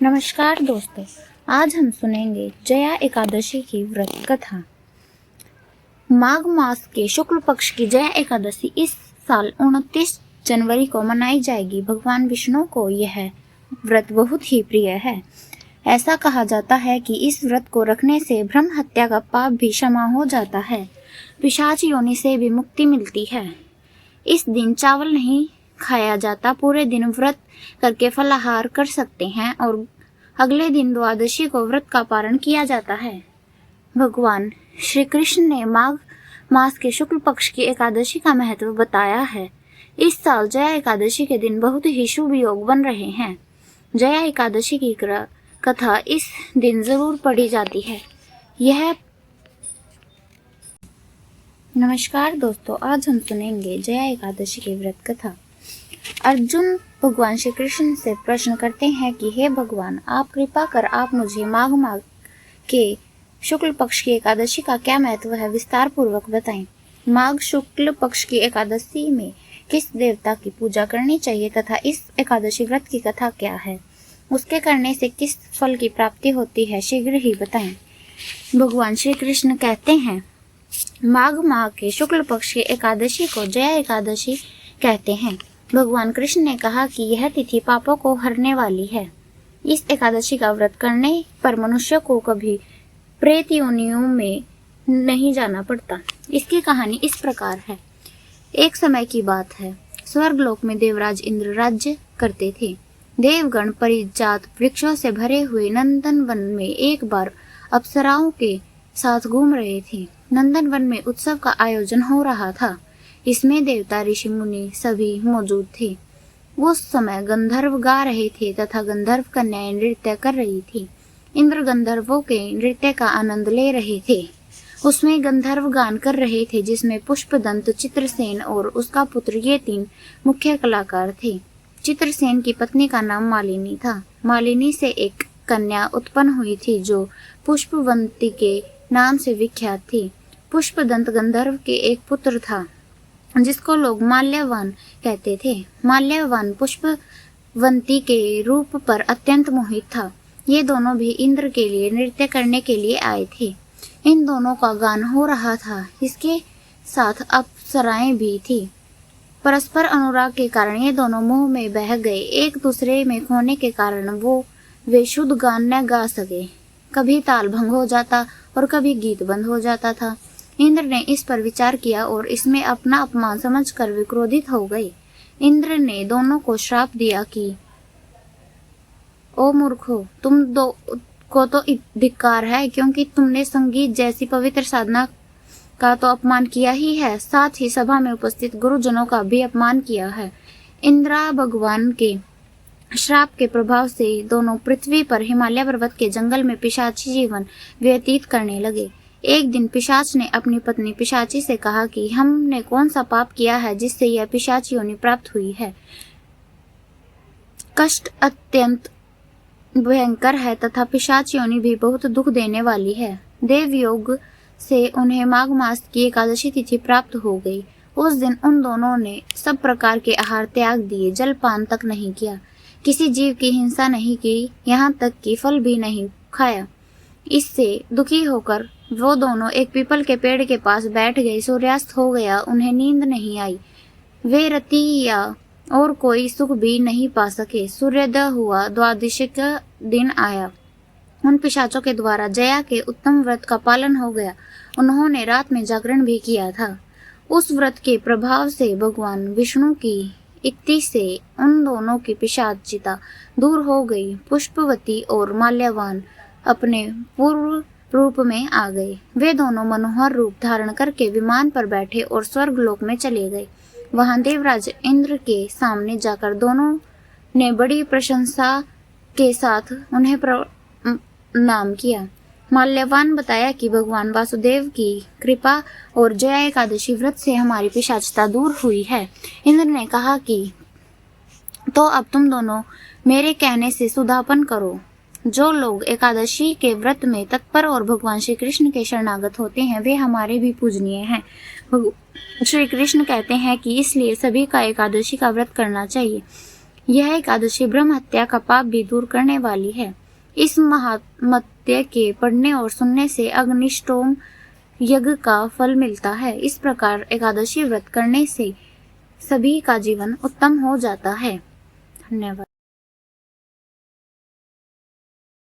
नमस्कार दोस्तों, आज हम सुनेंगे जया एकादशी की व्रत कथा। माघ मास के शुक्ल पक्ष की जया एकादशी इस साल 29 जनवरी को मनाई जाएगी। भगवान विष्णु को यह व्रत बहुत ही प्रिय है। ऐसा कहा जाता है कि इस व्रत को रखने से ब्रह्म हत्या का पाप भी क्षमा हो जाता है, पिशाच योनि से भी मुक्ति मिलती है। इस दिन चावल नहीं खाया जाता। पूरे दिन व्रत करके फलाहार कर सकते हैं और अगले दिन द्वादशी को व्रत का पारण किया जाता है। भगवान श्री कृष्ण ने माघ मास के शुक्ल पक्ष की एकादशी का महत्व बताया है। इस साल जया एकादशी के दिन बहुत ही शुभ योग बन रहे हैं। जया एकादशी की कथा इस दिन जरूर पढ़ी जाती है। नमस्कार दोस्तों, आज हम सुनेंगे जया एकादशी की व्रत कथा। अर्जुन भगवान श्री कृष्ण से प्रश्न करते हैं कि हे भगवान, आप कृपा कर आप मुझे माघ मास के शुक्ल पक्ष की एकादशी का क्या महत्व है, विस्तार पूर्वक बताएं। माघ शुक्ल पक्ष की एकादशी में किस देवता की पूजा करनी चाहिए तथा इस एकादशी व्रत की कथा क्या है, उसके करने से किस फल की प्राप्ति होती है, शीघ्र ही बताएं। भगवान श्री कृष्ण कहते हैं, माघ माह के शुक्ल पक्ष की एकादशी को जया एकादशी कहते हैं। भगवान कृष्ण ने कहा कि यह तिथि पापों को हरने वाली है। इस एकादशी का व्रत करने पर मनुष्य को कभी प्रेत योनियों में नहीं जाना पड़ता। इसकी कहानी इस प्रकार है। एक समय की बात है, स्वर्गलोक में देवराज इंद्र राज्य करते थे। देवगण परिजात वृक्षों से भरे हुए नंदन वन में एक बार अप्सराओं के साथ घूम रहे थे। नंदन वन में उत्सव का आयोजन हो रहा था। इसमें देवता ऋषि मुनि सभी मौजूद थे। उस समय गंधर्व गा रहे थे तथा गंधर्व कन्याएं नृत्य कर रही थी। इंद्र गंधर्वों के नृत्य का आनंद ले रहे थे। उसमें गंधर्व गान कर रहे थे, जिसमें पुष्पदंत, चित्रसेन और उसका पुत्र ये 3 मुख्य कलाकार थे। चित्रसेन की पत्नी का नाम मालिनी था। मालिनी से एक कन्या उत्पन्न हुई थी जो पुष्पवंती के नाम से विख्यात थी। पुष्पदंत गंधर्व के एक पुत्र था जिसको लोग माल्यवान कहते थे। माल्यवान पुष्पवंती के रूप पर अत्यंत मोहित था। ये दोनों भी इंद्र के लिए नृत्य करने के लिए आए थे। इन दोनों का गान हो रहा था। इसके साथ अप्सराएं भी थी। परस्पर अनुराग के कारण ये दोनों मोह में बह गए। एक दूसरे में खोने के कारण वे शुद्ध गान न गा सके। कभी ताल भंग हो जाता और कभी गीत बंद हो जाता था। इंद्र ने इस पर विचार किया और इसमें अपना अपमान समझकर विक्रोधित हो गए। इंद्र ने दोनों को श्राप दिया कि ओ मूर्खो, तुम दो को तो धिक्कार है, क्योंकि तुमने संगीत जैसी पवित्र साधना का तो अपमान किया ही है, साथ ही सभा में उपस्थित गुरुजनों का भी अपमान किया है। इंद्र भगवान के श्राप के प्रभाव से दोनों पृथ्वी पर हिमालय पर्वत के जंगल में पिशाची जीवन व्यतीत करने लगे। एक दिन पिशाच ने अपनी पत्नी पिशाची से कहा कि हमने कौन सा पाप किया है जिससे यह पिशाच योनि प्राप्त हुई है। कष्ट अत्यंत भयंकर है तथा पिशाच योनि भी बहुत दुख देने वाली है। देव योग से उन्हें माघ मास की एकादशी तिथि प्राप्त हो गई। उस दिन उन दोनों ने सब प्रकार के आहार त्याग दिए, जलपान तक नहीं किया, किसी जीव की हिंसा नहीं की, यहाँ तक कि फल भी नहीं खाया। इससे दुखी होकर वो दोनों एक पीपल के पेड़ के पास बैठ गए। सूर्यास्त हो गया, उन्हें नींद नहीं आई। वे रति या और कोई सुख भी नहीं पा सके। सूर्योदय हुआ, द्वादशी का दिन आया। उन पिशाचों के द्वारा जया के उत्तम व्रत का पालन हो गया। उन्होंने रात में जागरण भी किया था। उस व्रत के प्रभाव से भगवान विष्णु की युक्ति से उन दोनों की पिशाचिता दूर हो गई। पुष्पवती और माल्यवान अपने पूर्व रूप में आ गए। वे दोनों मनोहर रूप धारण करके विमान पर बैठे और स्वर्गलोक में चले गए। वहां देवराज इंद्र के सामने जाकर दोनों ने बड़ी प्रशंसा के साथ उन्हें प्रणाम किया। माल्यवान बताया कि भगवान वासुदेव की कृपा और जया एकादशी व्रत से हमारी पिशाचता दूर हुई है। इंद्र ने कहा कि तो अब तुम दोनों मेरे कहने से सुधापन करो। जो लोग एकादशी के व्रत में तत्पर और भगवान श्री कृष्ण के शरणागत होते हैं, वे हमारे भी पूजनीय हैं। श्री कृष्ण कहते हैं कि इसलिए सभी का एकादशी का व्रत करना चाहिए। यह एकादशी ब्रह्म हत्या का पाप भी दूर करने वाली है। इस महात्म्य के पढ़ने और सुनने से अग्निष्टोम यज्ञ का फल मिलता है। इस प्रकार एकादशी व्रत करने से सभी का जीवन उत्तम हो जाता है। धन्यवाद।